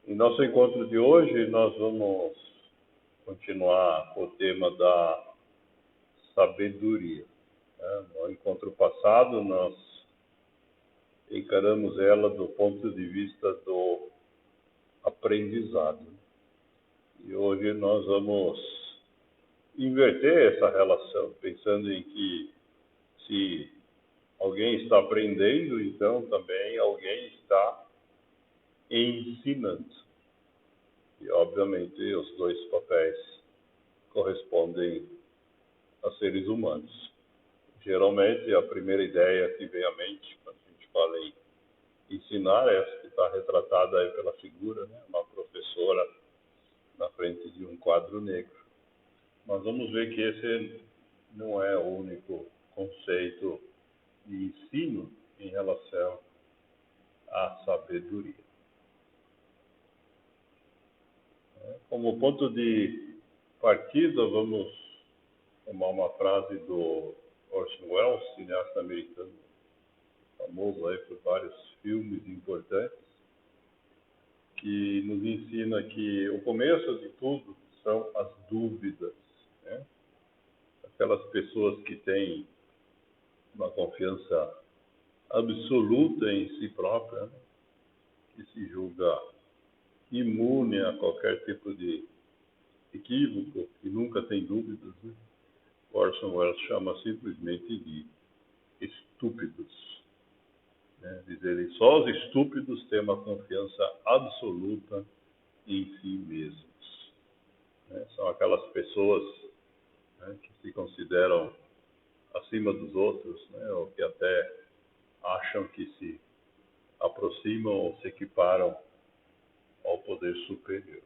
Em nosso encontro de hoje, nós vamos continuar com o tema da sabedoria. No encontro passado, nós encaramos ela do ponto de vista do aprendizado. E hoje nós vamos inverter essa relação, pensando em que se alguém está aprendendo, então também alguém está ensinando. E, obviamente, os dois papéis correspondem a seres humanos. Geralmente, a primeira ideia que vem à mente, quando a gente fala em ensinar, é essa que está retratada aí pela figura, né? Uma professora na frente de um quadro negro. Mas vamos ver que esse não é o único conceito de ensino em relação à sabedoria. Como ponto de partida, vamos tomar uma frase do Orson Welles, cineasta americano, famoso aí por vários filmes importantes, que nos ensina que o começo de tudo são as dúvidas, né? Aquelas pessoas que têm uma confiança absoluta em si própria, né? Que se julga imune a qualquer tipo de equívoco, que nunca tem dúvidas, né? Orson Welles chama simplesmente de estúpidos. Né? Diz ele, só os estúpidos têm uma confiança absoluta em si mesmos. Né? São aquelas pessoas, né, que se consideram acima dos outros, né, ou que até acham que se aproximam ou se equiparam ao poder superior.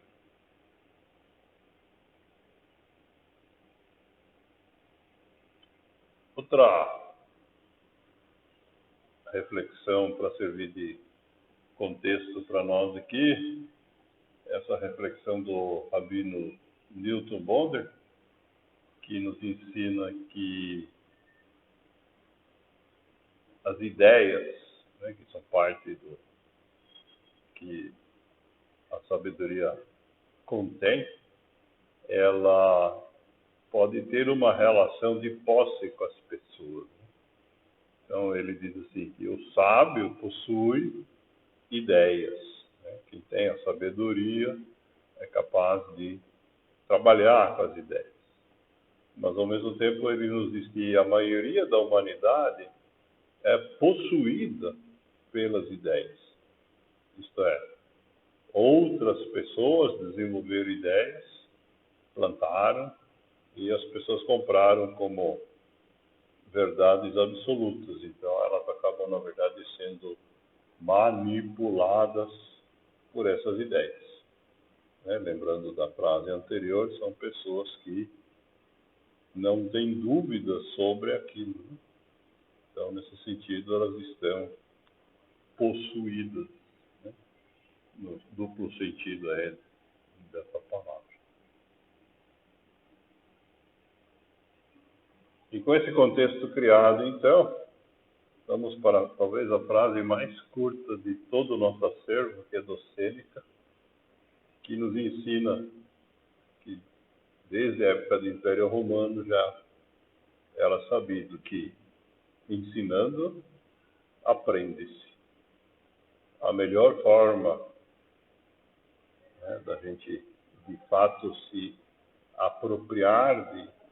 Outra reflexão para servir de contexto para nós aqui, essa reflexão do rabino Newton Bonder, que nos ensina que as ideias, né, que são parte do que a sabedoria contém, ela pode ter uma relação de posse com as pessoas. Então ele diz assim, que o sábio possui ideias, né? Quem tem a sabedoria é capaz de trabalhar com as ideias. Mas ao mesmo tempo ele nos diz que a maioria da humanidade é possuída pelas ideias. Isto é, outras pessoas desenvolveram ideias, plantaram, e as pessoas compraram como verdades absolutas. Então elas acabam, na verdade, sendo manipuladas por essas ideias. Né? Lembrando da frase anterior, são pessoas que não têm dúvidas sobre aquilo. Então, nesse sentido, elas estão possuídas, né? No duplo sentido dessa palavra. E com esse contexto criado, então, vamos para talvez a frase mais curta de todo o nosso acervo, que é do Sêneca, que nos ensina que desde a época do Império Romano já era sabido que ensinando aprende-se. A melhor forma, né, da gente de fato se apropriar de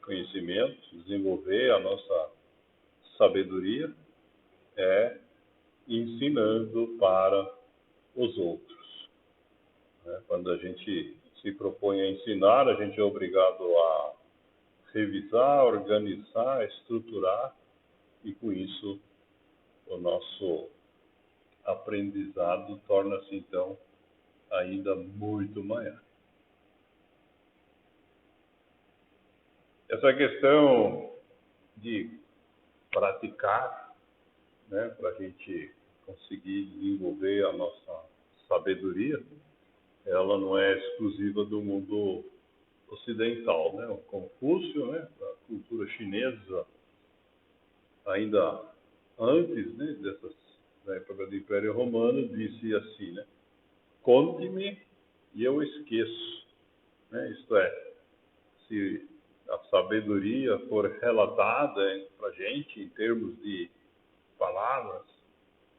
conhecimentos, desenvolver a nossa sabedoria é ensinando para os outros. Né? Quando a gente se propõe a ensinar, a gente é obrigado a revisar, organizar, estruturar, e com isso o nosso aprendizado torna-se então ainda muito maior. Essa questão de praticar, né, para a gente conseguir desenvolver a nossa sabedoria, ela não é exclusiva do mundo ocidental, né? O Confúcio, né, a cultura chinesa, ainda antes, né, da época do Império Romano, disse assim, né, conte-me e eu esqueço. Né? Isto é, se a sabedoria for relatada para a gente em termos de palavras,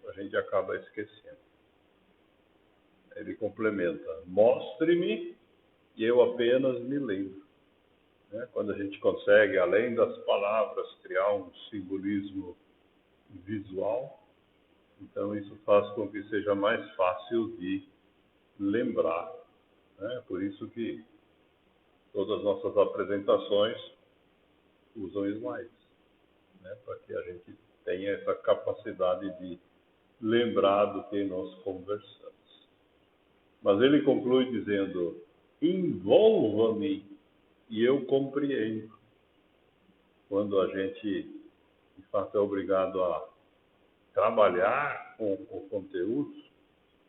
a gente acaba esquecendo. Ele complementa, mostre-me e eu apenas me lembro. Né? Quando a gente consegue, além das palavras, criar um simbolismo visual, então isso faz com que seja mais fácil de lembrar. Né? Por isso que todas as nossas apresentações usam slides, né? Para que a gente tenha essa capacidade de lembrar do que nós conversamos. Mas ele conclui dizendo, envolva-me e eu compreendo. Quando a gente, de fato, é obrigado a trabalhar com o conteúdo,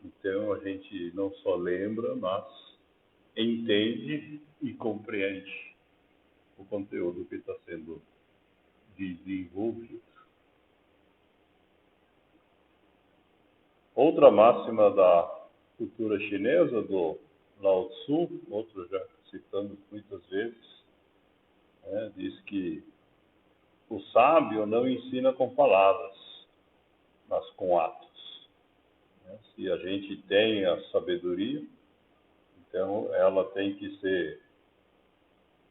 então a gente não só lembra, mas entende e compreende o conteúdo que está sendo desenvolvido. Outra máxima da cultura chinesa, do Lao Tzu, outro já citando muitas vezes, diz que o sábio não ensina com palavras, mas com atos. Se a gente tem a sabedoria, então ela tem que ser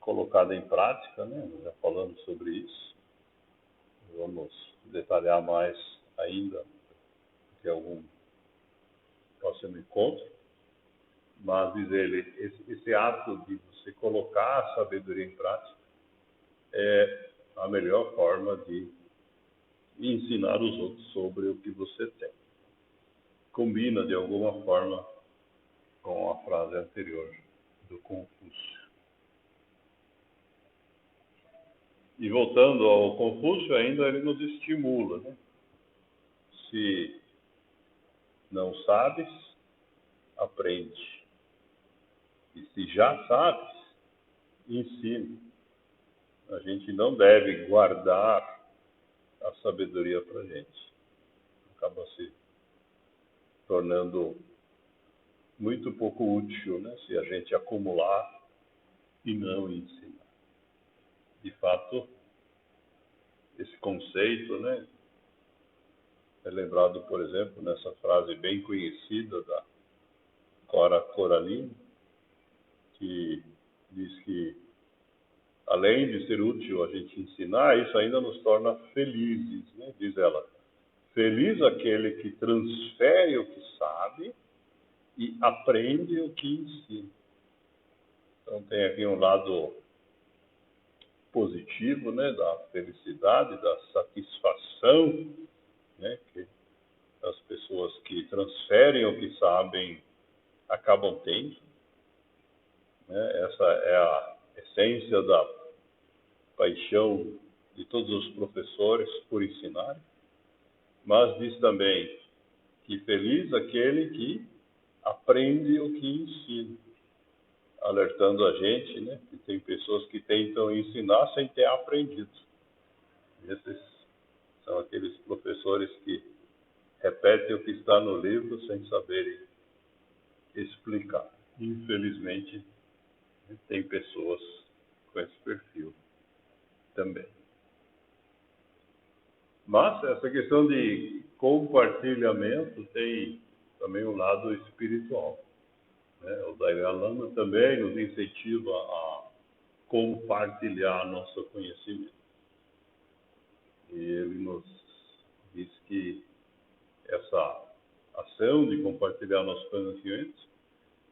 colocada em prática, né? Já falamos sobre isso. Vamos detalhar mais ainda em algum próximo encontro. Mas, diz ele, esse ato de você colocar a sabedoria em prática é a melhor forma de ensinar os outros sobre o que você tem. Combina, de alguma forma, com a frase anterior do Confúcio. E voltando ao Confúcio, ainda ele nos estimula, né? Se não sabes, aprende. E se já sabes, ensine. A gente não deve guardar a sabedoria para a gente. Acaba se tornando muito pouco útil, né? Se a gente acumular e não ensinar. De fato, esse conceito, né, é lembrado, por exemplo, nessa frase bem conhecida da Cora Coralina, que diz que, além de ser útil a gente ensinar, isso ainda nos torna felizes, né? Diz ela, feliz aquele que transfere o que sabe e aprende o que ensina. Então tem aqui um lado positivo, né, da felicidade, da satisfação, né, que as pessoas que transferem o que sabem acabam tendo. Né? Essa é a essência da paixão de todos os professores por ensinar. Mas diz também que feliz aquele que aprende o que ensina, alertando a gente, né, que tem pessoas que tentam ensinar sem ter aprendido. Esses são aqueles professores que repetem o que está no livro sem saberem explicar. Infelizmente, tem pessoas com esse perfil também. Mas essa questão de compartilhamento tem também um lado espiritual. Né? O Dalai Lama também nos incentiva a compartilhar nosso conhecimento. E ele nos diz que essa ação de compartilhar nossos conhecimentos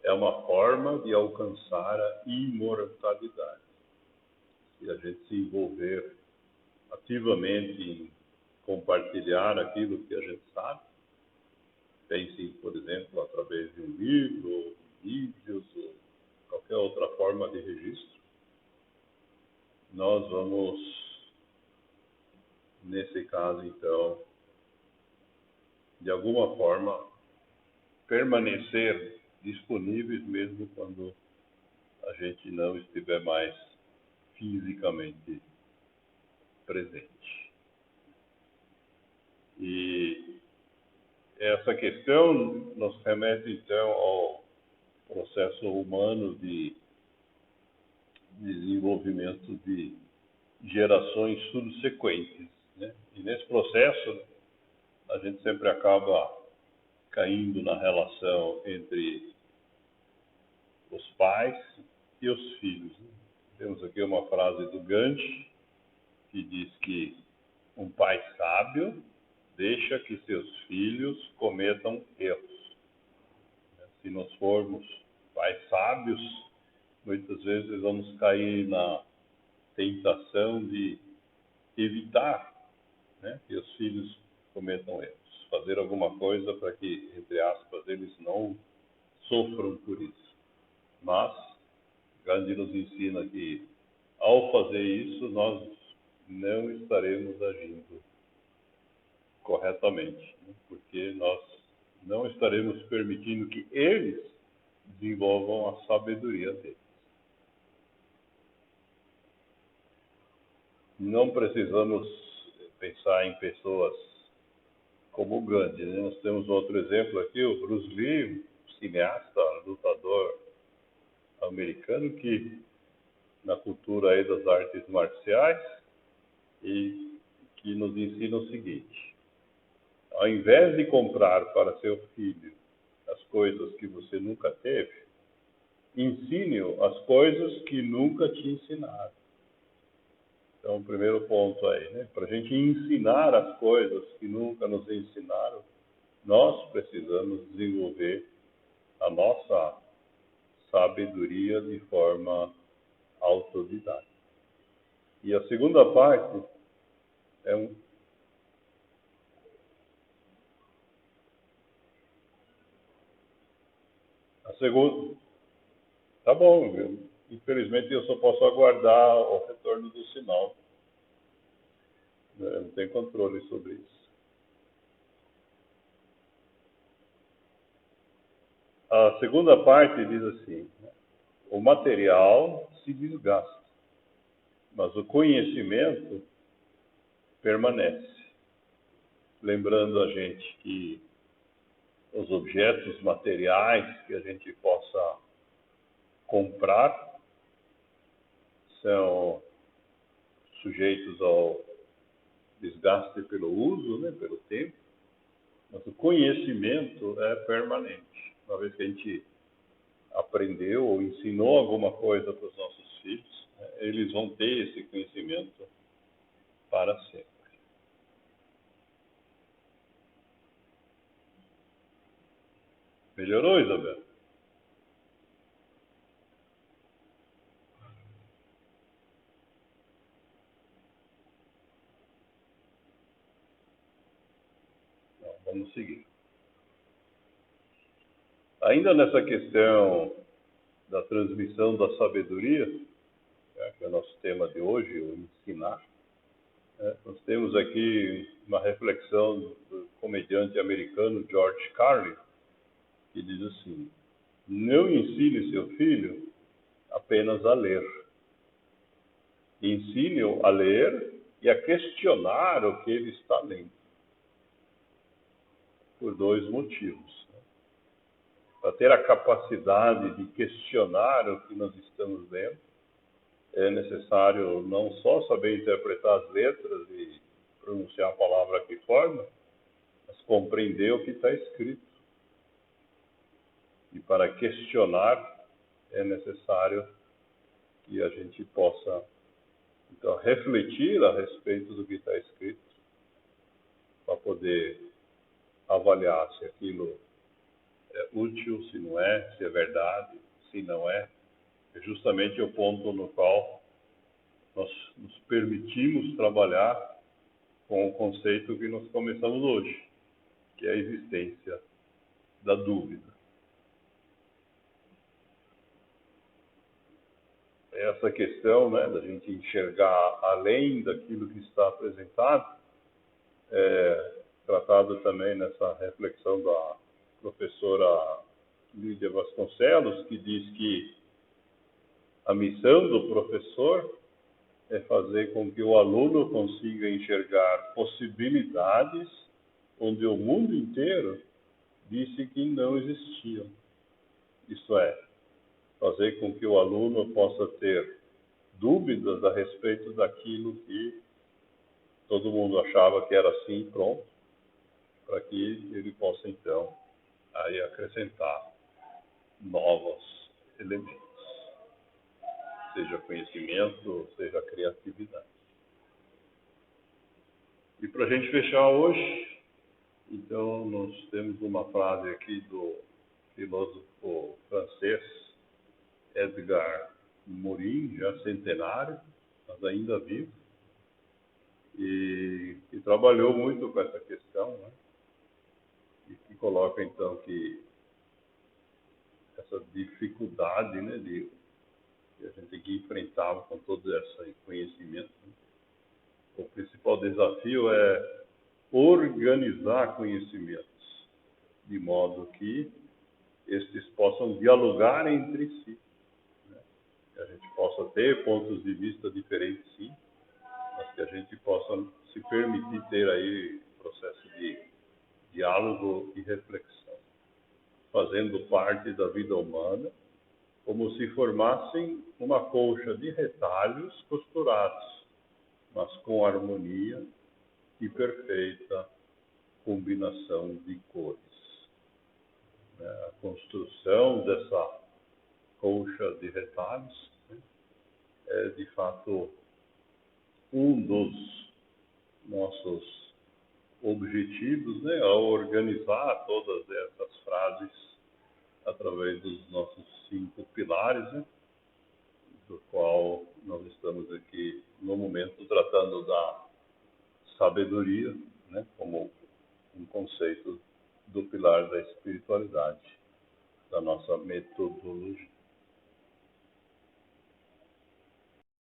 é uma forma de alcançar a imortalidade. Se a gente se envolver ativamente em compartilhar aquilo que a gente sabe, pense, por exemplo, através de um livro, ou vídeos, ou qualquer outra forma de registro, nós vamos, nesse caso, então, de alguma forma, permanecer disponíveis mesmo quando a gente não estiver mais fisicamente presente. E Essa questão nos remete, então, ao processo humano de desenvolvimento de gerações subsequentes, né? E nesse processo, a gente sempre acaba caindo na relação entre os pais e os filhos, né? Temos aqui uma frase do Gandhi, que diz que um pai sábio deixa que seus filhos cometam erros. Se nós formos pais sábios, muitas vezes vamos cair na tentação de evitar, né, que os filhos cometam erros. Fazer alguma coisa para que, entre aspas, eles não sofram por isso. Mas Gandhi nos ensina que, ao fazer isso, nós não estaremos agindo corretamente, né? Porque nós não estaremos permitindo que eles desenvolvam a sabedoria deles. Não precisamos pensar em pessoas como o Gandhi, né? Nós temos outro exemplo aqui, o Bruce Lee, cineasta, lutador americano, que na cultura aí das artes marciais, e que nos ensina o seguinte: ao invés de comprar para seu filho as coisas que você nunca teve, ensine-o as coisas que nunca te ensinaram. Então, o primeiro ponto aí, né? Para a gente ensinar as coisas que nunca nos ensinaram, nós precisamos desenvolver a nossa sabedoria de forma autodidata. E a segunda parte é a segunda. Tá bom, viu? Infelizmente eu só posso aguardar o retorno do sinal. Eu não tenho controle sobre isso. A segunda parte diz assim: o material se desgasta, mas o conhecimento permanece. Lembrando a gente que os objetos materiais que a gente possa comprar são sujeitos ao desgaste pelo uso, né, pelo tempo, mas o conhecimento é permanente. Uma vez que a gente aprendeu ou ensinou alguma coisa para os nossos filhos, né, eles vão ter esse conhecimento para sempre. Melhorou, Isabel? Então, vamos seguir. Ainda nessa questão da transmissão da sabedoria, né, que é o nosso tema de hoje, o ensinar, né, nós temos aqui uma reflexão do comediante americano George Carlin, que diz assim: não ensine seu filho apenas a ler. Ensine-o a ler e a questionar o que ele está lendo. Por dois motivos. Para ter a capacidade de questionar o que nós estamos lendo, é necessário não só saber interpretar as letras e pronunciar a palavra que forma, mas compreender o que está escrito. E para questionar, é necessário que a gente possa, então, refletir a respeito do que está escrito, para poder avaliar se aquilo é útil, se não é, se é verdade, se não é. É justamente o ponto no qual nós nos permitimos trabalhar com o conceito que nós começamos hoje, que é a existência da dúvida. Essa questão, né, da gente enxergar além daquilo que está apresentado, é tratado também nessa reflexão da professora Lídia Vasconcelos, que diz que a missão do professor é fazer com que o aluno consiga enxergar possibilidades onde o mundo inteiro disse que não existiam. Isto é, fazer com que o aluno possa ter dúvidas a respeito daquilo que todo mundo achava que era assim, pronto, para que ele possa, então, aí acrescentar novos elementos, seja conhecimento, seja criatividade. E para a gente fechar hoje, então, nós temos uma frase aqui do filósofo francês Edgar Morin, já centenário, mas ainda vivo, e trabalhou muito com essa questão, né? E que coloca, então, que essa dificuldade, né, que a gente tem que enfrentar com todo esse conhecimento, né? O principal desafio é organizar conhecimentos, de modo que estes possam dialogar entre si, né? Que a gente possa ter pontos de vista diferentes, sim, mas que a gente possa se permitir ter aí processo de diálogo e reflexão, fazendo parte da vida humana, como se formassem uma colcha de retalhos costurados, mas com harmonia e perfeita combinação de cores. A construção dessa colcha de retalhos, né, é de fato um dos nossos objetivos, né, ao organizar todas essas frases através dos nossos 5 pilares, né, do qual nós estamos aqui no momento tratando da sabedoria, né, como um conceito do pilar da espiritualidade, da nossa metodologia.